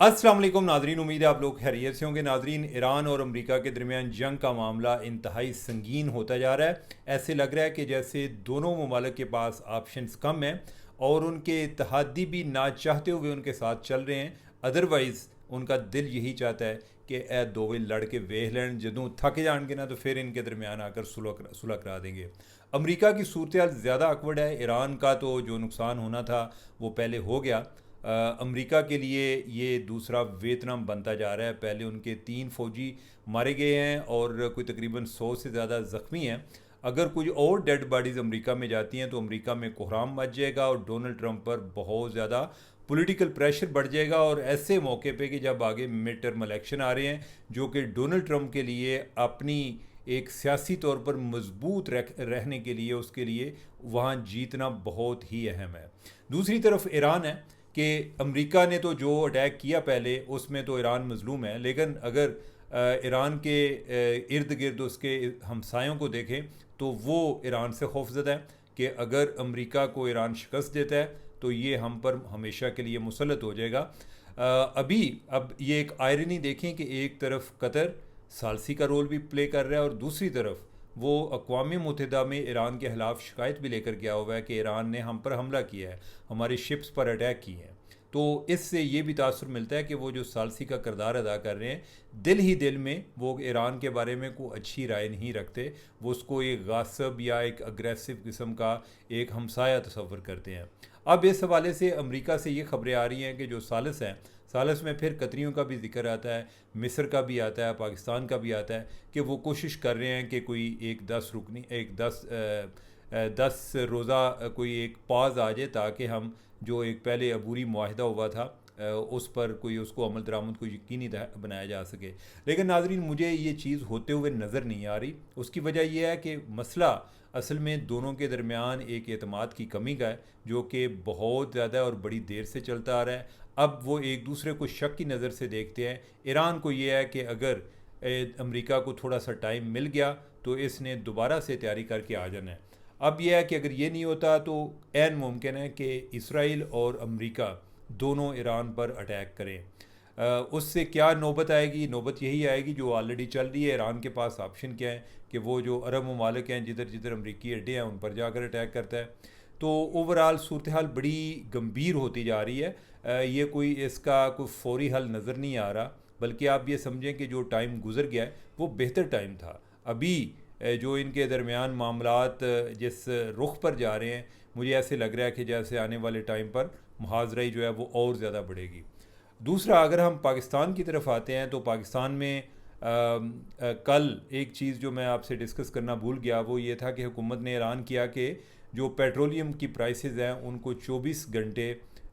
अस्सलाम वालेकुम नाजरीन, उम्मीद है आप लोग खैरियत से होंगे। नाजरीन, ईरान और अमेरिका के दरमियान जंग का मामला इंतहाई संगीन होता जा रहा है। ऐसे लग रहा है कि जैसे दोनों ममालिक के पास ऑप्शंस कम हैं और उनके इत्तहादी भी ना चाहते हुए उनके साथ चल रहे हैं। अदरवाइज़ उनका दिल यही चाहता है कि ए दोवे लड़के वेह लैन, जदों थक जाएंगे ना तो फिर इनके दरमियान आकर सुलह करा देंगे। अमेरिका की सूरत हाल ज़्यादा अकवर्ड है। ईरान का तो जो नुकसान होना था वो पहले हो गया। अमेरिका के लिए ये दूसरा वियतनाम बनता जा रहा है। पहले उनके 3 फौजी मारे गए हैं और कोई तकरीबन 100 से ज़्यादा ज़ख्मी हैं। अगर कुछ और डेड बॉडीज़ अमेरिका में जाती हैं तो अमेरिका में कोहराम मच जाएगा और डोनाल्ड ट्रंप पर बहुत ज़्यादा पॉलिटिकल प्रेशर बढ़ जाएगा। और ऐसे मौके पे कि जब आगे मिड टर्म इलेक्शन आ रहे हैं जो कि डोनाल्ड ट्रंप के लिए अपनी एक सियासी तौर पर मजबूत रहने के लिए, उसके लिए वहाँ जीतना बहुत ही अहम है। दूसरी तरफ ईरान है कि अमेरिका ने तो जो अटैक किया पहले उसमें तो ईरान मजलूम है, लेकिन अगर ईरान के इर्द गिर्द उसके हमसायों को देखें तो वो ईरान से खौफजदा है कि अगर अमेरिका को ईरान शिकस्त देता है तो ये हम पर हमेशा के लिए मुसलत हो जाएगा। अब ये एक आयरनी देखें कि एक तरफ कतर सालसी का रोल भी प्ले कर रहा है और दूसरी तरफ वो अक़वाम मुत्तहिदा में ईरान के खिलाफ शिकायत भी लेकर गया हुआ है कि ईरान ने हम पर हमला किया है, हमारी शिप्स पर अटैक किए हैं। तो इससे ये भी तासुर मिलता है कि वो जो सालसी का किरदार अदा कर रहे हैं, दिल ही दिल में वो ईरान के बारे में कोई अच्छी राय नहीं रखते। वो उसको एक गासिब या एक अग्रेसिव किस्म का एक हमसाया तस्वर करते हैं। अब इस हवाले से अमेरिका से ये खबरें आ रही हैं कि जो सालिस हैं, सालिस में फिर कतरियों का भी जिक्र आता है, मिस्र का भी आता है, पाकिस्तान का भी आता है कि वो कोशिश कर रहे हैं कि कोई एक 10 रोज़ा कोई एक पॉज आ जाए ताकि हम जो एक पहले अबूरी मुआहदा हुआ था उस पर कोई उसको अमल दरामद को यकीनी बनाया जा सके। लेकिन नाजरीन, मुझे ये चीज़ होते हुए नज़र नहीं आ रही। उसकी वजह यह है कि मसला असल में दोनों के दरमियान एक एतमाद की कमी का है जो कि बहुत ज़्यादा और बड़ी देर से चलता आ रहा है। अब वो एक दूसरे को शक की नज़र से देखते हैं। ईरान को ये है कि अगर अमेरिका को थोड़ा सा टाइम मिल गया तो इसने दोबारा से तैयारी करके आ जाना है। अब यह है कि अगर ये नहीं होता तो ऐन मुमकिन है कि इसराइल और अमेरिका दोनों ईरान पर अटैक करें। उससे क्या नौबत आएगी? नौबत यही आएगी जो ऑलरेडी चल रही है। ईरान के पास ऑप्शन क्या है कि वो जो अरब ममालिक हैं, जिधर जिधर अमरीकी अड्डे हैं, उन पर जाकर अटैक करता है। तो ओवरऑल सूरत हाल बड़ी गंभीर होती जा रही है। ये कोई इसका कोई फौरी हल नज़र नहीं आ रहा, बल्कि आप ये समझें कि जो टाइम गुजर गया है वो बेहतर टाइम था। अभी जो इनके दरमियान मामलात जिस रुख पर जा रहे हैं, मुझे ऐसे लग रहा है कि जैसे आने वाले टाइम पर मुहाजराई जो है वो और ज़्यादा बढ़ेगी। दूसरा, अगर हम पाकिस्तान की तरफ आते हैं तो पाकिस्तान में कल एक चीज़ जो मैं आपसे डिस्कस करना भूल गया वो ये था कि हुकूमत ने ऐलान किया कि जो पेट्रोलियम की प्राइसेस हैं उनको 24 घंटे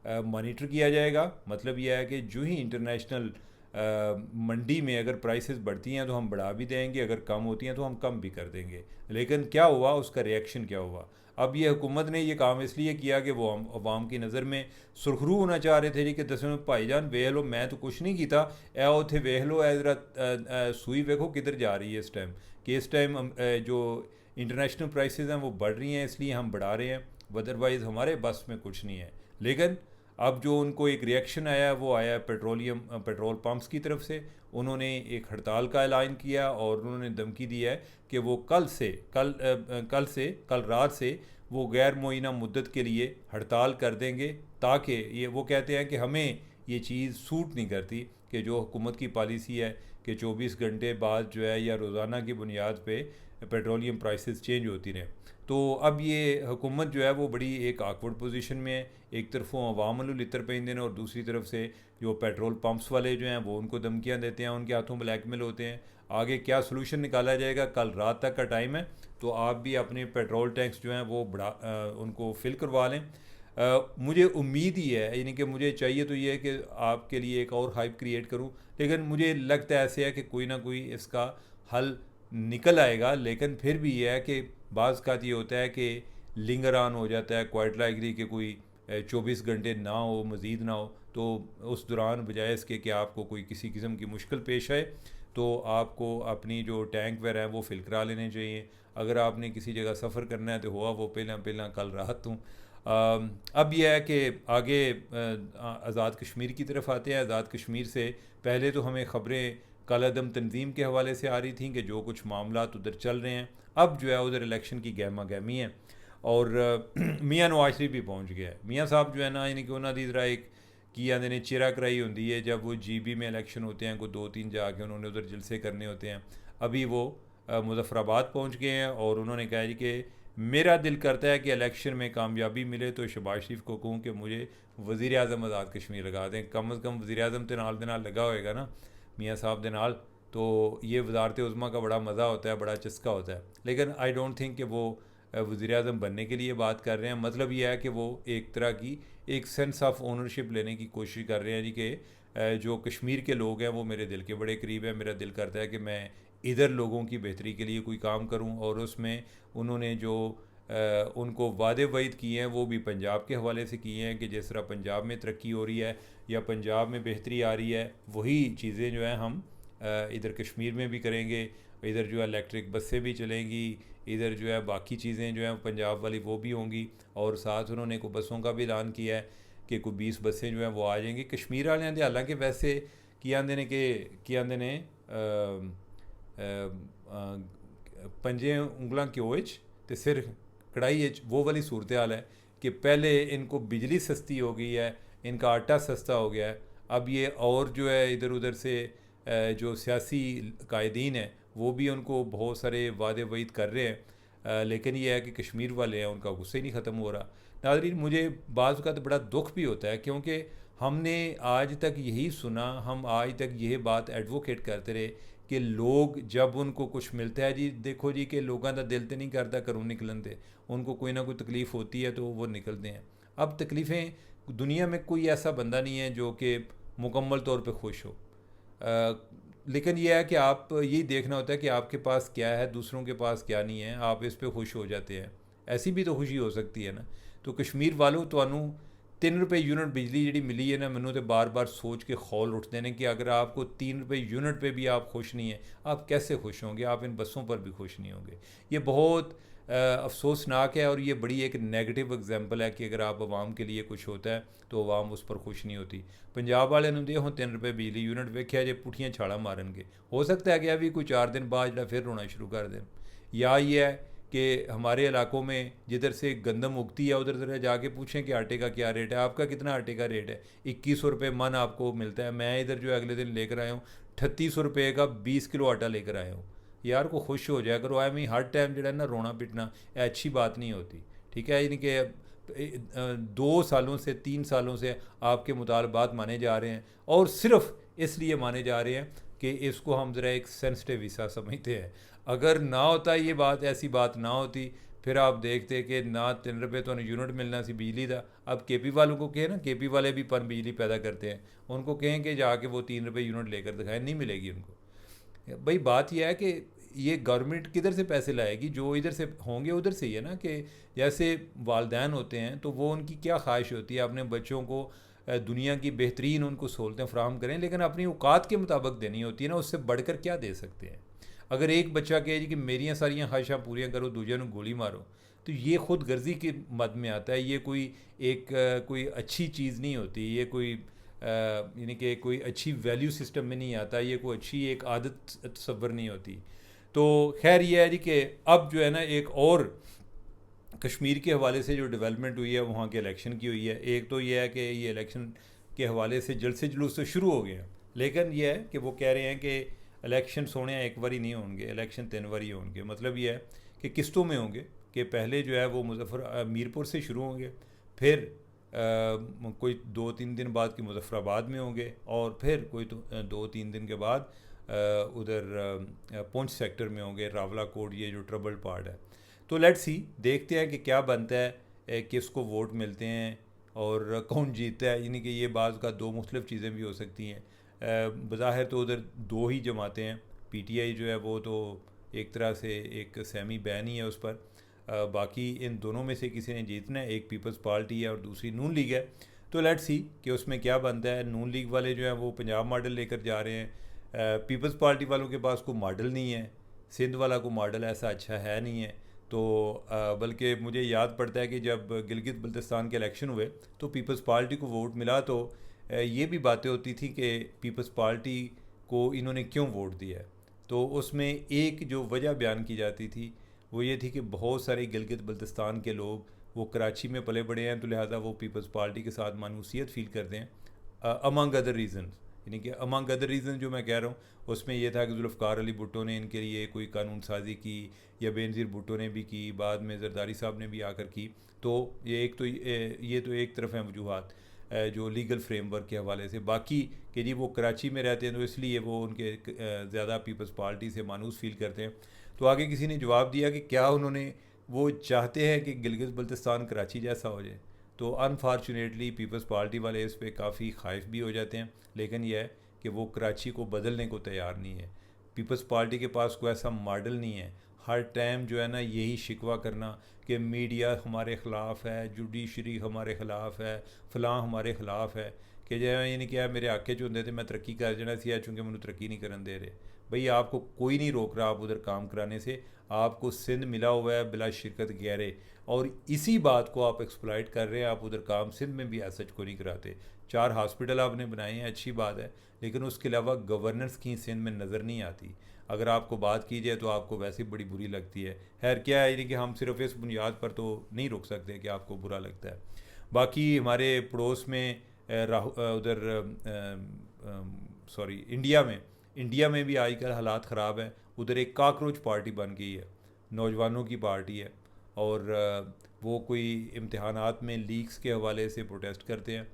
मॉनिटर किया जाएगा। मतलब यह है कि जो ही इंटरनेशनल मंडी में अगर प्राइसेस बढ़ती हैं तो हम बढ़ा भी देंगे, अगर कम होती हैं तो हम कम भी कर देंगे। लेकिन क्या हुआ, उसका रिएक्शन क्या हुआ? अब ये हुकूमत ने ये काम इसलिए किया कि वो अवाम की नज़र में सुरखरू होना चाह रहे थे जी कि दसवें भाईजान वेख लो, मैं तो कुछ नहीं किया, ए उथे वेख लो, ए जरा सुई वेखो किधर जा रही है इस टाइम, कि इस टाइम जो इंटरनेशनल प्राइसेस हैं वो बढ़ रही हैं इसलिए हम बढ़ा रहे हैं, अदरवाइज़ हमारे बस में कुछ नहीं है। लेकिन अब जो उनको एक रिएक्शन आया वो आया पेट्रोल पंप्स की तरफ से। उन्होंने एक हड़ताल का ऐलान किया और उन्होंने धमकी दी है कि वो कल रात से वो गैर मुअय्यना मुद्दत के लिए हड़ताल कर देंगे, ताकि ये वो कहते हैं कि हमें ये चीज़ सूट नहीं करती कि जो हुकूमत की पॉलिसी है कि 24 घंटे बाद जो है या रोज़ाना की बुनियाद पे पेट्रोलियम प्राइसेस चेंज होती रहें। तो अब ये हुकूमत जो है वो बड़ी एक आकवर्ड पोजीशन में है। एक तरफ वो अवाम वालों लितर पेंदे और दूसरी तरफ से जो पेट्रोल पंप्स वाले जो हैं वो उनको धमकियाँ देते हैं, उनके हाथों ब्लैकमेल होते हैं। आगे क्या सोल्यूशन निकाला जाएगा, कल रात तक का टाइम है, तो आप भी अपने पेट्रोल टैंक्स जो हैं वो उनको फिल करवा लें। मुझे उम्मीद ही है, यानी कि मुझे चाहिए तो ये है कि आपके लिए एक और हाइप क्रिएट करूं, लेकिन मुझे लगता है ऐसे है कि कोई ना कोई इसका हल निकल आएगा। लेकिन फिर भी ये है कि बाज़ का ये होता है कि लिंगर ऑन हो जाता है, क्वाइट लाइकली कि कोई 24 घंटे ना हो, मज़ीद ना हो, तो उस दौरान बजाय इसके कि आपको कोई किसी किस्म की मुश्किल पेश आए तो आपको अपनी जो टैंक वगैरह हैं वो फिल करा लेने चाहिए। अगर आपने किसी जगह सफ़र करना है तो हुआ वो पहला पहला कल रात तू। अब यह है कि आगे आज़ाद कश्मीर की तरफ आते हैं। आज़ाद कश्मीर से पहले तो हमें ख़बरें कालादम तंजीम के हवाले से आ रही थी कि जो कुछ मामलात उधर चल रहे हैं, अब जो है उधर इलेक्शन की गहमा गहमी है। और मियाँ नवाज शरीफ भी पहुँच गया है। मियाँ साहब जो है ना, यानी कि उन्होंने दी जरा एक की आते ने चेरा कराई होती है जब वो GB में इलेक्शन होते हैं, को 2-3 जाके उन्होंने उधर जलसे करने होते हैं। अभी वो मुजफ्फराबाद पहुँच गए हैं और उन्होंने कहा जी कि मेरा दिल करता है कि इलेक्शन में कामयाबी मिले तो शहबाज शरीफ को कहूँ कि मुझे वज़ीर आज़म आज़ाद कश्मीर लगा दें। कम अज़ कम वज़ीर आज़म के नाल लगा होएगा ना मियाँ साहब के नाल, तो ये वजारत उज़्मा का बड़ा मज़ा होता है, बड़ा चस्का होता है। लेकिन आई डोंट थिंक कि वो वज़ीर आज़म बनने के लिए बात कर रहे हैं। मतलब ये है कि वो एक तरह की एक सेंस ऑफ ओनरशिप लेने की कोशिश कर रहे हैं जी कि जो कश्मीर के लोग हैं वो मेरे दिल के बड़े करीब है। मेरा दिल करता है कि मैं इधर लोगों की बेहतरी के लिए कोई काम करूं। और उसमें उन्होंने जो उनको वादे वईद किए हैं वो भी पंजाब के हवाले से किए हैं कि जिस तरह पंजाब में तरक्की हो रही है या पंजाब में बेहतरी आ रही है, वही चीज़ें जो हैं हम इधर कश्मीर में भी करेंगे। इधर जो है इलेक्ट्रिक बसें भी चलेंगी, इधर जो है बाकी चीज़ें जो हैं पंजाब वाली वो भी होंगी। और साथ उन्होंने को बसों का भी ऐलान किया है कि कोई 20 बसें जो हैं वो आ जाएंगी कश्मीर वाले हैं। हालांकि वैसे की आंदे ने कि आंदे ने पंजे उंगलों घ्यो तो सिर कढ़ाई वो वाली सूरत हाल है कि पहले इनको बिजली सस्ती हो गई है, इनका आटा सस्ता हो गया है। अब ये और जो है इधर उधर से जो सियासी कायदीन है वो भी उनको बहुत सारे वादे वईद कर रहे हैं। लेकिन ये है कि कश्मीर वाले हैं उनका गुस्सा ही नहीं ख़त्म हो रहा। नाज़रीन, मुझे बाज़ का तो बड़ा दुख भी होता है क्योंकि हमने आज तक यही सुना, हम आज तक यही बात एडवोकेट करते रहे कि लोग जब उनको कुछ मिलता है जी, देखो जी कि लोगों का दिल तो नहीं करता घरों निकलन दे, उनको कोई ना कोई तकलीफ़ होती है तो वो निकलते हैं। अब तकलीफ़ें, दुनिया में कोई ऐसा बंदा नहीं है जो कि मुकम्मल तौर पे खुश हो। लेकिन यह है कि आप यही देखना होता है कि आपके पास क्या है, दूसरों के पास क्या नहीं है, आप इस पे खुश हो जाते हैं। ऐसी भी तो खुशी हो सकती है ना। तो कश्मीर वालों ਤੁਹਾਨੂੰ 3 रुपये यूनिट बिजली जी मिली है ना, मैनू तो बार बार सोच के खौल उठते हैं कि अगर आपको 3 रुपये यूनिट पे भी आप खुश नहीं हैं, आप कैसे खुश होंगे? आप इन बसों पर भी खुश नहीं होंगे। ये बहुत अफसोसनाक है और ये बड़ी एक नेगेटिव एग्जांपल है कि अगर आप आवाम के लिए कुछ होता है तो आवाम उस पर खुश नहीं होती। पंजाब वाले दे हूँ 3 रुपये बिजली यूनिट वेख्या जे पुठियाँ छाला मारनगे। हो सकता है कि अभी कोई 4 दिन बाद जो फिर रोना शुरू कर दें। या ये है कि हमारे इलाकों में जिधर से गंदम उगती है उधर ज़रा जाके पूछें कि आटे का क्या रेट है, आपका कितना आटे का रेट है। 2100 रुपये मन आपको मिलता है। मैं इधर जो अगले दिन लेकर आया हूँ 3800 रुपये का 20 किलो आटा लेकर आया हूँ। यार को खुश हो जाया करो। आई हर टाइम जो है ना रोना पिटना अच्छी बात नहीं होती। ठीक है, यानी कि 2 सालों से 3 सालों से आपके मुतालबात माने जा रहे हैं और सिर्फ इसलिए माने जा रहे हैं कि इसको हम ज़रा एक सेंसिटिव हिस्सा समझते हैं। अगर ना होता ये बात, ऐसी बात ना होती, फिर आप देखते कि ना 3 रुपये तो यूनिट मिलना सी बिजली का। अब KP वालों को कहें ना, KP वाले भी पन बिजली पैदा करते हैं, उनको कहें कि जाके वो 3 रुपये यूनिट लेकर दिखाएं, नहीं मिलेगी उनको। भाई बात यह है कि ये गवर्नमेंट किधर से पैसे लाएगी? जो इधर से होंगे उधर से ही है ना। कि जैसे वालदैन होते हैं तो वो उनकी क्या ख्वाहिश होती है, अपने बच्चों को दुनिया की बेहतरीन उनको सहूलतें फ़राहम करें, लेकिन अपनी औकात के मुताबिक देनी होती है ना। उससे बढ़कर क्या दे सकते हैं? अगर एक बच्चा कहे जी कि मेरिया सारियाँ ख्वाहिशां पूरियाँ करो, दूजे को गोली मारो, तो ये खुद गर्जी के मद में आता है। ये कोई एक कोई अच्छी चीज़ नहीं होती। ये कोई यानी कि कोई अच्छी वैल्यू सिस्टम में नहीं आता। ये कोई अच्छी एक आदत तस्वर नहीं होती। तो खैर ये है जी कि अब जो है ना एक और कश्मीर के हवाले से जो डेवलपमेंट हुई है वहाँ के इलेक्शन की हुई है। एक तो ये है कि ये इलेक्शन के हवाले से जल्द से जुलूस तो शुरू हो गए हैं, लेकिन ये है कि वो कह रहे हैं कि इलेक्शन सोने एक बारी नहीं होंगे, इलेक्शन 3 बारी होंगे। मतलब ये है कि किस्तों में होंगे कि पहले जो है वो मीरपुर से शुरू होंगे, फिर कोई 2-3 दिन बाद की मुजफ्फराबाद में होंगे और फिर कोई 2-3 दिन के बाद उधर पुंछ सेक्टर में होंगे, रावलाकोट, ये जो ट्रबल पार्ट है। तो लेट्स सी, देखते हैं कि क्या बनता है, किसको वोट मिलते हैं और कौन जीतता है। यानी कि ये बाज़ का 2 मुख्तलिफ़ चीज़ें भी हो सकती हैं। बज़ाहिर तो उधर 2 ही जमातें हैं। PTI जो है वो तो एक तरह से एक सेमी बैन ही है उस पर। बाकी इन दोनों में से किसी ने जीतना है। एक पीपल्स पार्टी है और दूसरी नून लीग है। तो लेट्स सी कि उसमें क्या बनता है। नून लीग वाले जो हैं वो पंजाब मॉडल लेकर जा रहे हैं। पीपल्स पार्टी वालों के पास कोई मॉडल नहीं है, सिंध वाला कोई मॉडल ऐसा अच्छा है नहीं है। तो बल्कि मुझे याद पड़ता है कि जब गिलगित बल्तिस्तान के इलेक्शन हुए तो पीपल्स पार्टी को वोट मिला, तो ये भी बातें होती थी कि पीपल्स पार्टी को इन्होंने क्यों वोट दिया है। तो उसमें एक जो वजह बयान की जाती थी वो ये थी कि बहुत सारे गिलगित बल्तिस्तान के लोग वो कराची में पले बड़े हैं, तो लिहाजा वो पीपल्स पार्टी के साथ मानूसियत फ़ील करते हैं अमंग अदर रीज़न। यानी कि अमंग अदर रीज़न जो मैं कह रहा हूँ उसमें यह था कि जुल्फ़कार अली भुट्टो ने इनके लिए कोई कानून साजी की, या बेनज़ीर भुट्टो ने भी की, बाद में जरदारी साहब ने भी आकर की। तो ये तो एक तरफ हैं वजूहात जो लीगल फ्रेमवर्क के हवाले से। बाकी कि जी वो कराची में रहते हैं तो इसलिए वो उनके ज़्यादा पीपल्स पार्टी से मानूस फील करते हैं। तो आगे किसी ने जवाब दिया कि क्या उन्होंने वो चाहते हैं कि गिलगित बल्तिस्तान कराची जैसा हो जाए। तो अनफॉर्चुनेटली पीपल्स पार्टी वाले इस पर काफ़ी खाइफ भी हो जाते हैं, लेकिन यह है कि वो कराची को बदलने को तैयार नहीं है। पीपल्स पार्टी के पास कोई ऐसा मॉडल नहीं है। हर टाइम जो है ना यही शिकवा करना कि मीडिया हमारे ख़िलाफ़ है, जुडिशरी हमारे ख़िलाफ़ है, फ़लाँ हमारे ख़िलाफ़ है, कि जो ये नहीं किया मेरे आके जो होंगे तो मैं तरक्की कर जाना सी चूँकि मैंने तरक्की नहीं करन दे रहे। भाई आपको कोई नहीं रोक रहा आप उधर काम कराने से। आपको सिंध मिला हुआ है बिला शिरकत गहरे, और इसी बात को आप एक्सप्लॉइट कर रहे हैं। आप उधर काम सिंध में भी ऐसा को नहीं कराते। 4 हॉस्पिटल आपने बनाए हैं, अच्छी बात है, लेकिन उसके अलावा गवर्नेंस की सिंध में नज़र नहीं आती। अगर आपको बात की जाए तो आपको वैसे बड़ी बुरी लगती है। खैर क्या है, यानी कि हम सिर्फ इस बुनियाद पर तो नहीं रोक सकते कि आपको बुरा लगता है। बाकी हमारे पड़ोस में उधर सॉरी इंडिया में भी आजकल हालात ख़राब हैं। उधर एक काकरोच पार्टी बन गई है, नौजवानों की पार्टी है, और वो कोई इम्तहानात में लीक्स के हवाले से प्रोटेस्ट करते हैं।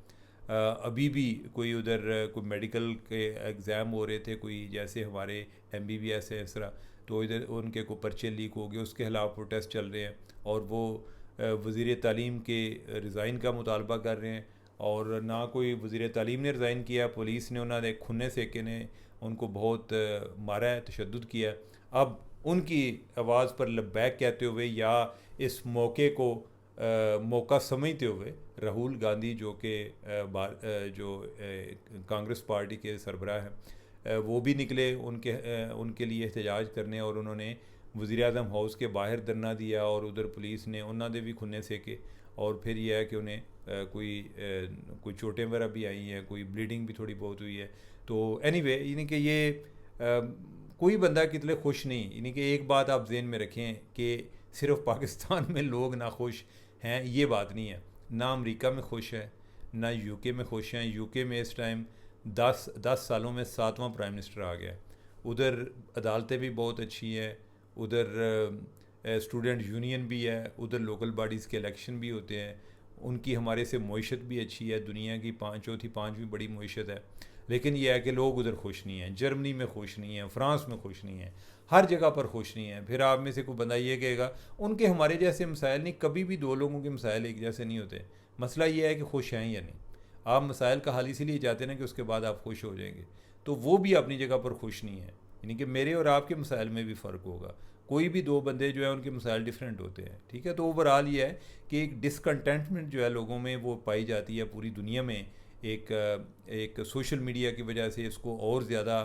अभी भी कोई उधर कोई मेडिकल के एग्ज़ाम हो रहे थे, कोई जैसे हमारे MBBS है इस तरह, तो इधर उनके को पर्चे लीक हो गए, उसके खिलाफ प्रोटेस्ट चल रहे हैं, और वो वज़ीर तालीम के रिज़ाइन का मुतालबा कर रहे हैं। और ना कोई वज़ीर तालीम ने रिज़ाइन किया, पुलिस ने उन्होंने खुन्ने सेके ने उनको बहुत मारा है, तशद्दुद किया। अब उनकी आवाज़ पर लब्बैक कहते हुए या इस मौके को मौका समझते हुए राहुल गांधी जो कि जो कांग्रेस पार्टी के सरबराह हैं, वो भी निकले उनके लिए एहतजाज करने, और उन्होंने वज़ीर आज़म हाउस के बाहर धरना दिया, और उधर पुलिस ने उन्होंने भी खुन्ने सेके। और फिर यह है कि उन्हें कोई चोटें वगैरह भी आई हैं, कोई ब्लीडिंग भी थोड़ी बहुत हुई है। तो एनीवे यानी कि ये कोई बंदा कितने खुश नहीं। यानी कि एक बात आप जहन में रखें कि सिर्फ पाकिस्तान में लोग ना खुश हैं ये बात नहीं है। ना अमेरिका में खुश है, ना यूके में खुश हैं। यूके में इस टाइम 10 सालों में 7वां प्राइम मिनिस्टर आ गया। उधर अदालतें भी बहुत अच्छी हैं, उधर स्टूडेंट यूनियन भी है, उधर लोकल बॉडीज़ के इलेक्शन भी होते हैं। उनकी हमारे से मईशत भी अच्छी है, दुनिया की 5वीं बड़ी मईशत है। लेकिन यह है कि लोग उधर खुश नहीं हैं। जर्मनी में खुश नहीं हैं, फ्रांस में खुश नहीं हैं, हर जगह पर खुश नहीं हैं। फिर आप में से कोई बंदा ये कहेगा उनके हमारे जैसे मसाइल नहीं। कभी भी दो लोगों के मसाइल एक जैसे नहीं होते। मसला ये है कि खुश हैं या नहीं। आप मसाइल का हल इसीलिए चाहते हैं कि उसके बाद आप खुश हो जाएंगे, तो वो भी अपनी जगह पर खुश नहीं है। यानी कि मेरे और आपके मसाइल में भी फ़र्क होगा। कोई भी दो बंदे जो है उनके मसाइल डिफरेंट होते हैं, ठीक है। तो ओवरऑल ये है कि एक डिसकंटेंटमेंट जो है लोगों में वो पाई जाती है पूरी दुनिया में। एक सोशल मीडिया की वजह से इसको और ज़्यादा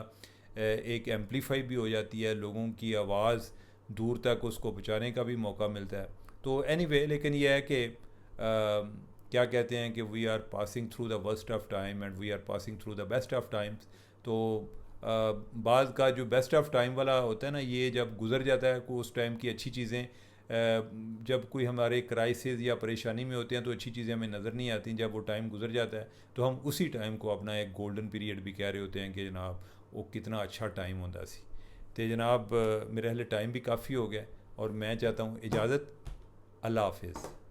एक एम्पलीफाई भी हो जाती है। लोगों की आवाज़ दूर तक उसको पहुँचाने का भी मौका मिलता है। तो एनीवे लेकिन यह है कि क्या कहते हैं कि we are passing through the worst of time and we are passing through the best of times. तो बाज़ का जो बेस्ट ऑफ टाइम वाला होता है ना, ये जब गुज़र जाता है को उस टाइम की अच्छी चीज़ें, जब कोई हमारे क्राइसिस या परेशानी में होते हैं तो अच्छी चीज़ें हमें नज़र नहीं आती। जब वो टाइम गुज़र जाता है तो हम उसी टाइम को अपना एक गोल्डन पीरियड भी कह रहे होते हैं कि जनाब वो कितना अच्छा टाइम होता सी। तो जनाब मेरे हले टाइम भी काफ़ी हो गया और मैं चाहता हूँ इजाज़त। अल्लाह हाफिज़।